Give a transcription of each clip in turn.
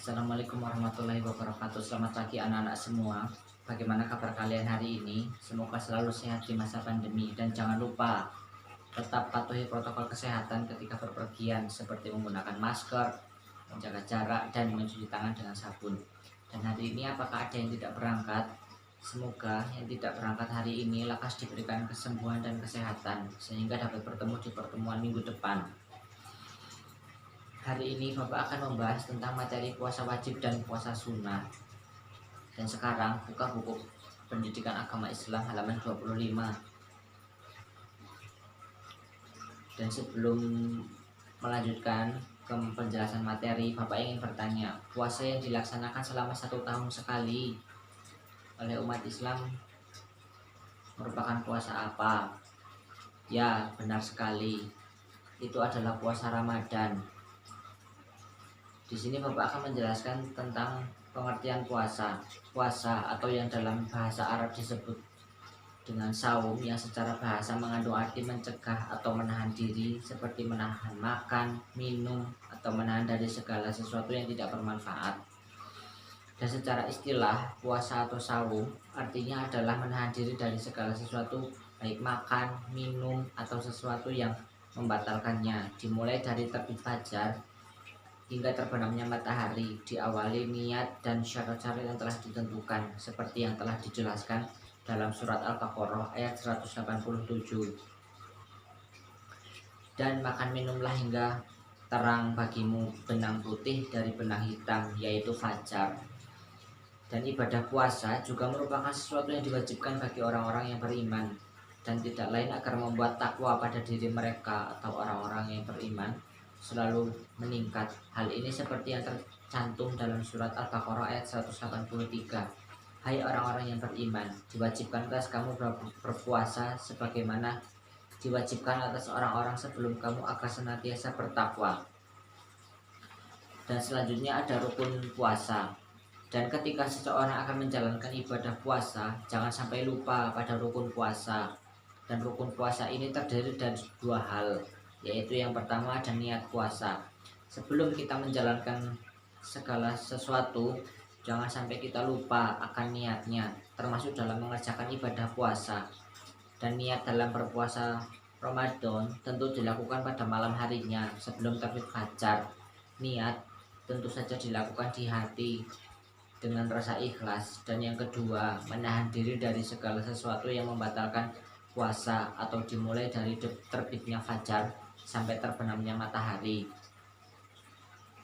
Assalamualaikum warahmatullahi wabarakatuh. Selamat pagi anak-anak semua. Bagaimana kabar kalian hari ini? Semoga selalu sehat di masa pandemi. Dan jangan lupa tetap patuhi protokol kesehatan ketika berpergian, seperti menggunakan masker, menjaga jarak, dan mencuci tangan dengan sabun. Dan hari ini apakah ada yang tidak berangkat? Semoga yang tidak berangkat hari ini lekas diberikan kesembuhan dan kesehatan, sehingga dapat bertemu di pertemuan minggu depan. Hari ini Bapak akan membahas tentang materi puasa wajib dan puasa sunnah. Dan sekarang buka buku pendidikan agama Islam halaman 25. Dan sebelum melanjutkan ke penjelasan materi, Bapak ingin bertanya, puasa yang dilaksanakan selama 1 tahun sekali oleh umat Islam merupakan puasa apa? Ya, benar sekali. Itu adalah puasa Ramadan. Di sini Bapak akan menjelaskan tentang pengertian puasa. Puasa atau yang dalam bahasa Arab disebut dengan saum, yang secara bahasa mengandung arti mencegah atau menahan diri, seperti menahan makan, minum, atau menahan dari segala sesuatu yang tidak bermanfaat. Dan secara istilah, puasa atau saum artinya adalah menahan diri dari segala sesuatu, baik makan, minum, atau sesuatu yang membatalkannya, dimulai dari terbit fajar hingga terbenamnya matahari, diawali niat dan syarat-syarat yang telah ditentukan, seperti yang telah dijelaskan dalam surat Al-Baqarah ayat 187. Dan makan minumlah hingga terang bagimu benang putih dari benang hitam, yaitu fajar. Dan ibadah puasa juga merupakan sesuatu yang diwajibkan bagi orang-orang yang beriman, dan tidak lain agar membuat takwa pada diri mereka atau orang-orang yang beriman selalu meningkat. Hal ini seperti yang tercantum dalam surat Al-Baqarah ayat 183. Hai orang-orang yang beriman, diwajibkan atas kamu berpuasa sebagaimana diwajibkan atas orang-orang sebelum kamu agar senantiasa bertakwa. Dan selanjutnya ada rukun puasa. Dan ketika seseorang akan menjalankan ibadah puasa, jangan sampai lupa pada rukun puasa. Dan rukun puasa ini terdiri dari 2 hal, yaitu yang pertama ada niat puasa. Sebelum kita menjalankan segala sesuatu, jangan sampai kita lupa akan niatnya, termasuk dalam mengerjakan ibadah puasa. Dan niat dalam berpuasa Ramadan tentu dilakukan pada malam harinya sebelum terbit fajar. Niat tentu saja dilakukan di hati dengan rasa ikhlas. Dan yang kedua, menahan diri dari segala sesuatu yang membatalkan puasa, atau dimulai dari terbitnya fajar sampai terbenamnya matahari.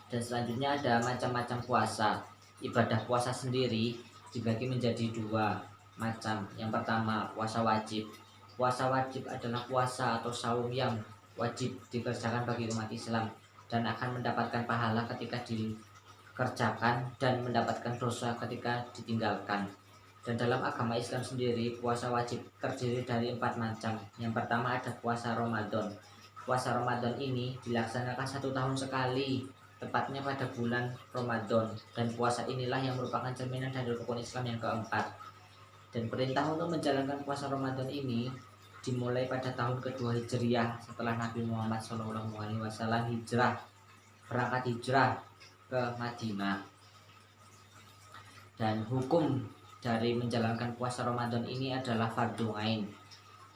Dan selanjutnya ada macam-macam puasa. Ibadah puasa sendiri dibagi menjadi 2 macam. Yang pertama, puasa wajib. Puasa wajib adalah puasa atau saum yang wajib dikerjakan bagi umat Islam dan akan mendapatkan pahala ketika dikerjakan dan mendapatkan dosa ketika ditinggalkan. Dan dalam agama Islam sendiri, puasa wajib terdiri dari 4 macam. Yang pertama ada puasa Ramadan. Puasa Ramadan ini dilaksanakan 1 tahun sekali, tepatnya pada bulan Ramadan. Dan puasa inilah yang merupakan cerminan dari rukun Islam yang keempat. Dan perintah untuk menjalankan puasa Ramadan ini dimulai pada tahun kedua Hijriah setelah Nabi Muhammad SAW berangkat hijrah ke Madinah. Dan hukum dari menjalankan puasa Ramadan ini adalah fardhu ain,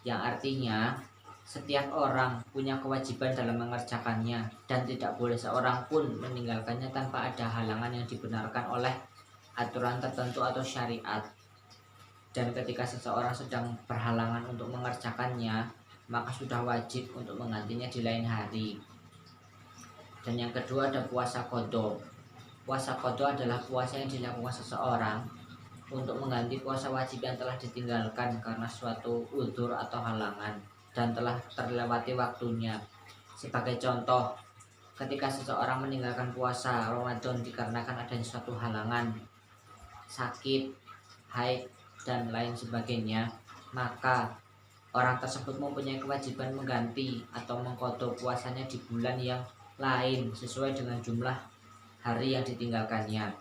yang artinya setiap orang punya kewajiban dalam mengerjakannya dan tidak boleh seorang pun meninggalkannya tanpa ada halangan yang dibenarkan oleh aturan tertentu atau syariat. Dan ketika seseorang sedang berhalangan untuk mengerjakannya, maka sudah wajib untuk menggantinya di lain hari. Dan yang kedua ada puasa qadha. Puasa qadha adalah puasa yang dilakukan seseorang untuk mengganti puasa wajib yang telah ditinggalkan karena suatu uzur atau halangan dan telah terlewati waktunya. Sebagai contoh, ketika seseorang meninggalkan puasa Ramadan dikarenakan adanya suatu halangan, sakit, haid, dan lain sebagainya, maka orang tersebut mempunyai kewajiban mengganti atau mengqadha puasanya di bulan yang lain sesuai dengan jumlah hari yang ditinggalkannya.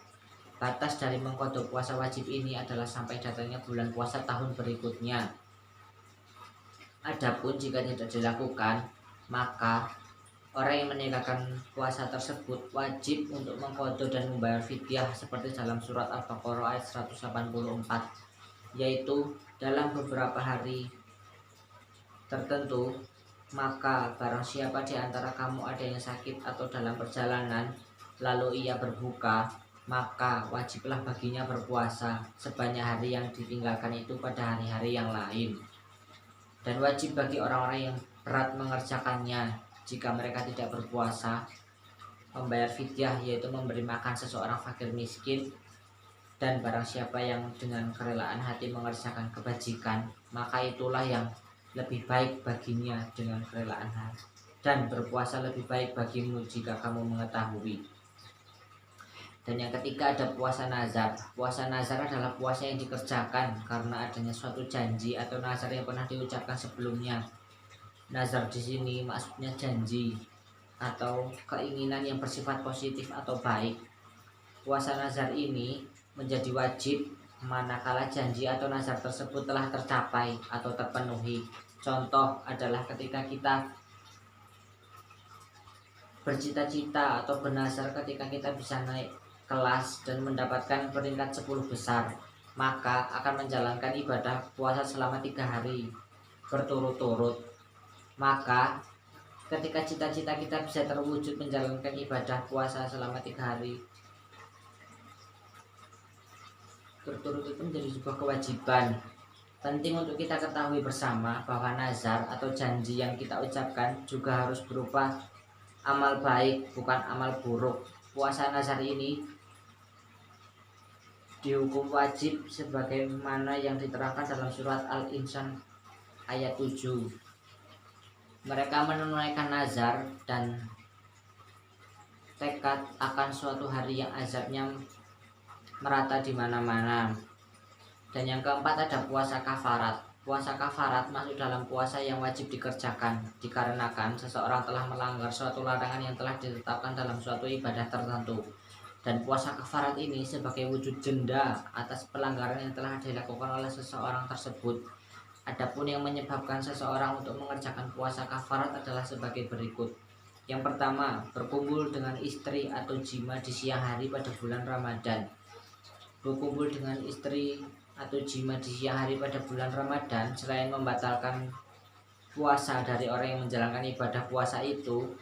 Batas dari mengqadha puasa wajib ini adalah sampai datangnya bulan puasa tahun berikutnya. Adapun jika tidak dilakukan, maka Orang yang meninggalkan puasa tersebut wajib untuk mengqadha dan membayar fidyah seperti dalam surat Al-Baqarah ayat 184, yaitu dalam beberapa hari tertentu. Maka barang siapa di antara kamu ada yang sakit atau dalam perjalanan lalu ia berbuka, maka wajiblah baginya berpuasa sebanyak hari yang ditinggalkan itu pada hari-hari yang lain. Dan wajib bagi orang-orang yang berat mengerjakannya jika mereka tidak berpuasa membayar fidyah, yaitu memberi makan seseorang fakir miskin. Dan barang siapa yang dengan kerelaan hati mengerjakan kebajikan, maka itulah yang lebih baik baginya dengan kerelaan hati. Dan berpuasa lebih baik bagimu jika kamu mengetahui. Dan yang ketiga ada puasa nazar. Puasa nazar adalah puasa yang dikerjakan karena adanya suatu janji atau nazar yang pernah diucapkan sebelumnya. Nazar di sini maksudnya janji atau keinginan yang bersifat positif atau baik. Puasa nazar ini menjadi wajib manakala janji atau nazar tersebut telah tercapai atau terpenuhi. Contoh adalah ketika kita bercita-cita atau bernazar ketika kita bisa naik kelas dan mendapatkan peringkat 10 besar, maka akan menjalankan ibadah puasa selama 3 hari berturut-turut. Maka ketika cita-cita kita bisa terwujud menjalankan ibadah puasa selama 3 hari berturut itu menjadi sebuah kewajiban. Penting untuk kita ketahui bersama bahwa nazar atau janji yang kita ucapkan juga harus berupa amal baik, bukan amal buruk. Puasa nazar ini dihukum wajib sebagaimana yang diterangkan dalam surat Al-Insan ayat 7. Mereka menunaikan nazar dan tekad akan suatu hari yang azabnya merata di mana-mana. Dan yang keempat ada puasa kafarat. Puasa kafarat masuk dalam puasa yang wajib dikerjakan dikarenakan seseorang telah melanggar suatu larangan yang telah ditetapkan dalam suatu ibadah tertentu. Dan puasa kafarat ini sebagai wujud denda atas pelanggaran yang telah dilakukan oleh seseorang tersebut. Adapun yang menyebabkan seseorang untuk mengerjakan puasa kafarat adalah sebagai berikut. Yang pertama, berkumpul dengan istri atau jima di siang hari pada bulan Ramadan. Berkumpul dengan istri atau jima di siang hari pada bulan Ramadan selain membatalkan puasa dari orang yang menjalankan ibadah puasa itu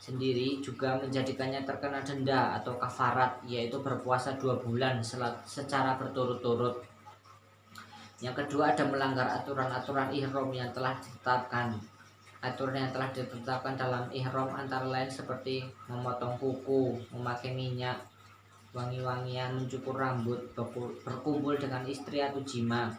sendiri, juga menjadikannya terkena denda atau kafarat, yaitu berpuasa 2 bulan secara berturut-turut. Yang kedua ada melanggar aturan-aturan ihram yang telah ditetapkan. Aturan yang telah ditetapkan dalam ihram antara lain seperti memotong kuku, memakai minyak wangi-wangian, mencukur rambut, berkumpul dengan istri atau jima,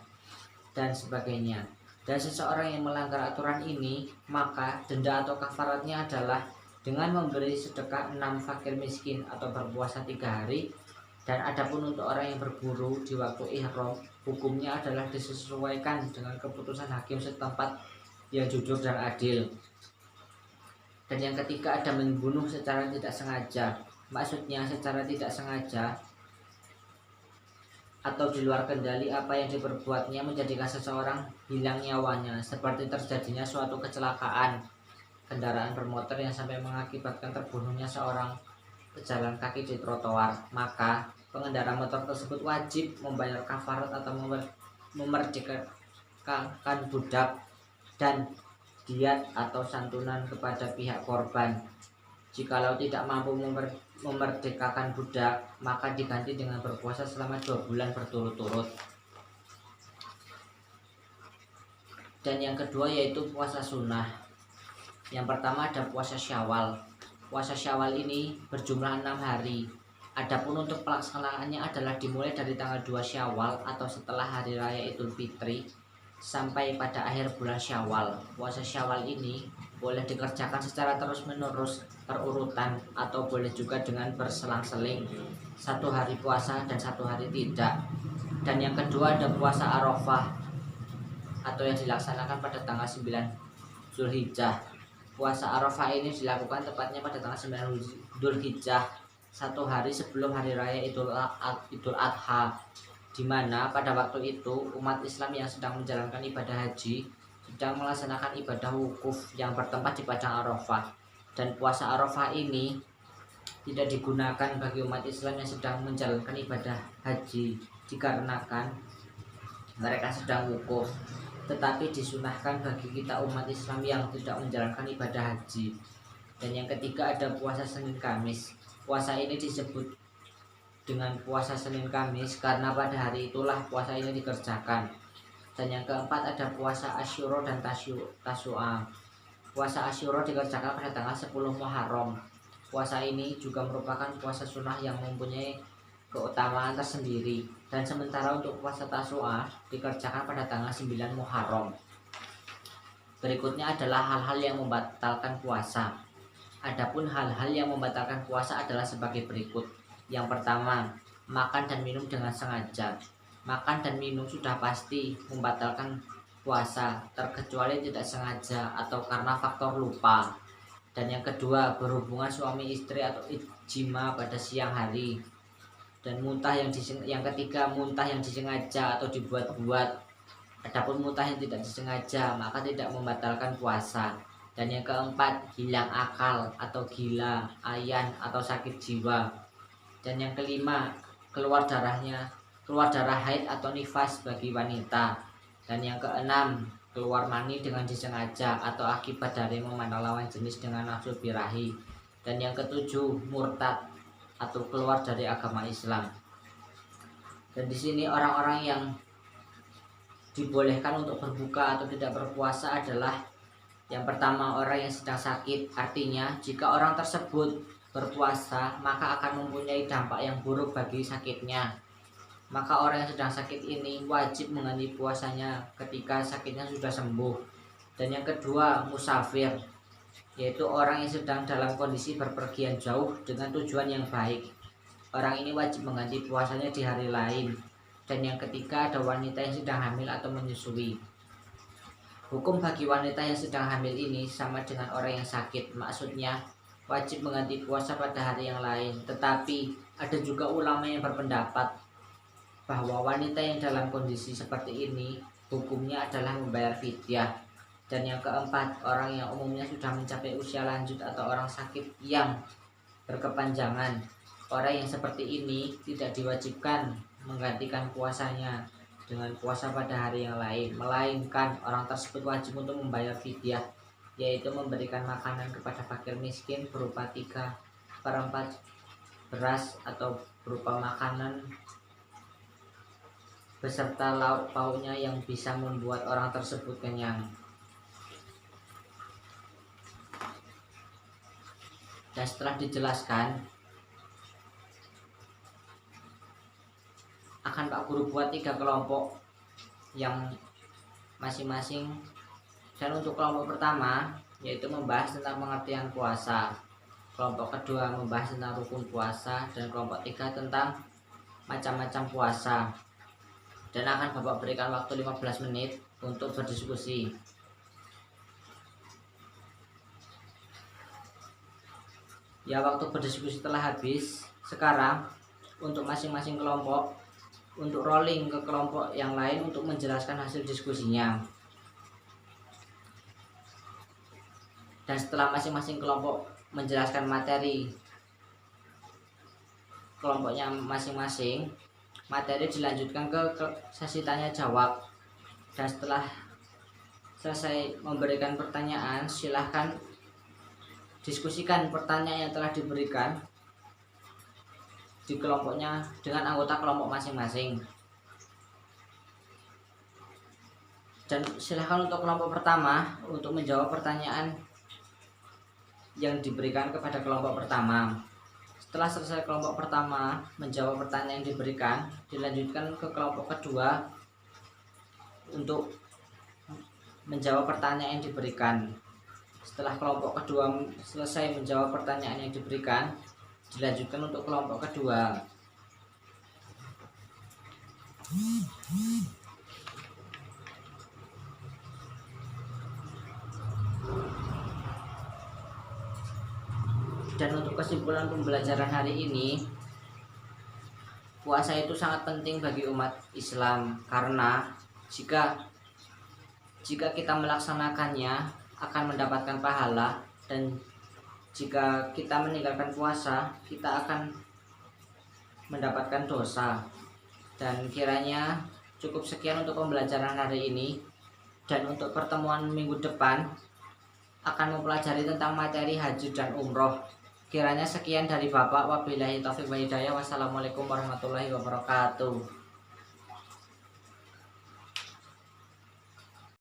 dan sebagainya. Dan seseorang yang melanggar aturan ini, maka denda atau kafaratnya adalah dengan memberi sedekah 6 fakir miskin atau berpuasa 3 hari. Dan adapun untuk orang yang berburu di waktu ihram, hukumnya adalah disesuaikan dengan keputusan hakim setempat yang jujur dan adil. Dan yang ketiga ada membunuh secara tidak sengaja. Maksudnya secara tidak sengaja atau di luar kendali apa yang diperbuatnya menjadikan seseorang hilang nyawanya, seperti terjadinya suatu kecelakaan kendaraan bermotor yang sampai mengakibatkan terbunuhnya seorang pejalan kaki di trotoar. Maka pengendara motor tersebut wajib membayar kafarat atau memerdekakan budak dan diat atau santunan kepada pihak korban. Jikalau tidak mampu memerdekakan budak, maka diganti dengan berpuasa selama 2 bulan berturut-turut. Dan yang kedua yaitu puasa sunnah. Yang pertama ada puasa Syawal. Puasa Syawal ini berjumlah 6 hari. Adapun untuk pelaksanaannya adalah dimulai dari tanggal 2 Syawal atau setelah hari raya Idul Fitri sampai pada akhir bulan Syawal. Puasa Syawal ini boleh dikerjakan secara terus-menerus berurutan atau boleh juga dengan berselang-seling, 1 hari puasa dan 1 hari tidak. Dan yang kedua ada puasa Arafah atau yang dilaksanakan pada tanggal 9 Zulhijjah. Puasa Arafah ini dilakukan tepatnya pada tanggal 9 Zulhijjah, 1 hari sebelum hari raya Idul Adha, di mana pada waktu itu umat Islam yang sedang menjalankan ibadah haji sedang melaksanakan ibadah wukuf yang bertempat di padang Arafah. Dan puasa Arafah ini tidak digunakan bagi umat Islam yang sedang menjalankan ibadah haji dikarenakan mereka sedang wukuf, tetapi disunahkan bagi kita umat Islam yang tidak menjalankan ibadah haji. Dan yang ketiga ada puasa Senin Kamis. Puasa ini disebut dengan puasa Senin Kamis karena pada hari itulah puasa ini dikerjakan. Dan yang keempat ada puasa Asyura dan Tasu'a. Puasa Asyura dikerjakan pada tanggal 10 Muharram. Puasa ini juga merupakan puasa sunnah yang mempunyai keutamaan tersendiri. Dan sementara untuk puasa Tasu'a dikerjakan pada tanggal 9 Muharram. Berikutnya adalah hal-hal yang membatalkan puasa. Adapun hal-hal yang membatalkan puasa adalah sebagai berikut. Yang pertama, makan dan minum dengan sengaja. Makan dan minum sudah pasti membatalkan puasa, terkecuali tidak sengaja atau karena faktor lupa. Dan yang kedua, berhubungan suami istri atau ijma pada siang hari. Dan yang ketiga, muntah yang disengaja atau dibuat-buat. Adapun muntah yang tidak disengaja maka tidak membatalkan puasa. Dan yang keempat, hilang akal atau gila, ayan atau sakit jiwa. Dan yang kelima, keluar darah haid atau nifas bagi wanita. Dan yang keenam, keluar mani dengan disengaja atau akibat dari memandang lawan jenis dengan nafsu birahi. Dan yang ketujuh, murtad atau keluar dari agama Islam. Dan di sini orang-orang yang dibolehkan untuk berbuka atau tidak berpuasa adalah yang pertama, orang yang sedang sakit. Artinya jika orang tersebut berpuasa maka akan mempunyai dampak yang buruk bagi sakitnya. Maka orang yang sedang sakit ini wajib mengganti puasanya ketika sakitnya sudah sembuh. Dan yang kedua, musafir, yaitu orang yang sedang dalam kondisi berpergian jauh dengan tujuan yang baik. Orang ini wajib mengganti puasanya di hari lain. Dan yang ketiga ada wanita yang sedang hamil atau menyusui. Hukum bagi wanita yang sedang hamil ini sama dengan orang yang sakit. Maksudnya wajib mengganti puasa pada hari yang lain. Tetapi ada juga ulama yang berpendapat bahwa wanita yang dalam kondisi seperti ini hukumnya adalah membayar fidyah. Dan yang keempat, orang yang umumnya sudah mencapai usia lanjut atau orang sakit yang berkepanjangan. Orang yang seperti ini tidak diwajibkan menggantikan puasanya dengan puasa pada hari yang lain, melainkan orang tersebut wajib untuk membayar fidyah, yaitu memberikan makanan kepada fakir miskin berupa 3/4 beras atau berupa makanan beserta lauk pauknya yang bisa membuat orang tersebut kenyang. Dan setelah dijelaskan, akan Pak Guru buat 3 kelompok yang masing-masing. Dan untuk kelompok pertama yaitu membahas tentang pengertian puasa, kelompok kedua membahas tentang rukun puasa, dan kelompok 3 tentang macam-macam puasa. Dan akan Bapak berikan waktu 15 menit untuk berdiskusi. Ya, waktu berdiskusi telah habis. Sekarang untuk masing-masing kelompok untuk rolling ke kelompok yang lain untuk menjelaskan hasil diskusinya. Dan setelah masing-masing kelompok menjelaskan materi kelompoknya masing-masing, materi dilanjutkan ke sesi tanya jawab. Dan setelah selesai memberikan pertanyaan, silahkan diskusikan pertanyaan yang telah diberikan di kelompoknya dengan anggota kelompok masing-masing. Dan silahkan untuk kelompok pertama untuk menjawab pertanyaan yang diberikan kepada kelompok pertama. Setelah selesai kelompok pertama menjawab pertanyaan yang diberikan, dilanjutkan ke kelompok kedua untuk menjawab pertanyaan yang diberikan. Setelah kelompok kedua selesai menjawab pertanyaan yang diberikan, dilanjutkan untuk kelompok kedua. Dan untuk kesimpulan pembelajaran hari ini, puasa itu sangat penting bagi umat Islam karena jika kita melaksanakannya akan mendapatkan pahala, dan jika kita meninggalkan puasa, kita akan mendapatkan dosa. Dan kiranya cukup sekian untuk pembelajaran hari ini, dan untuk pertemuan minggu depan akan mempelajari tentang materi haji dan umroh. Kiranya sekian dari Bapak. Wabillahi taufiq wa hidayah. Wassalamualaikum warahmatullahi wabarakatuh.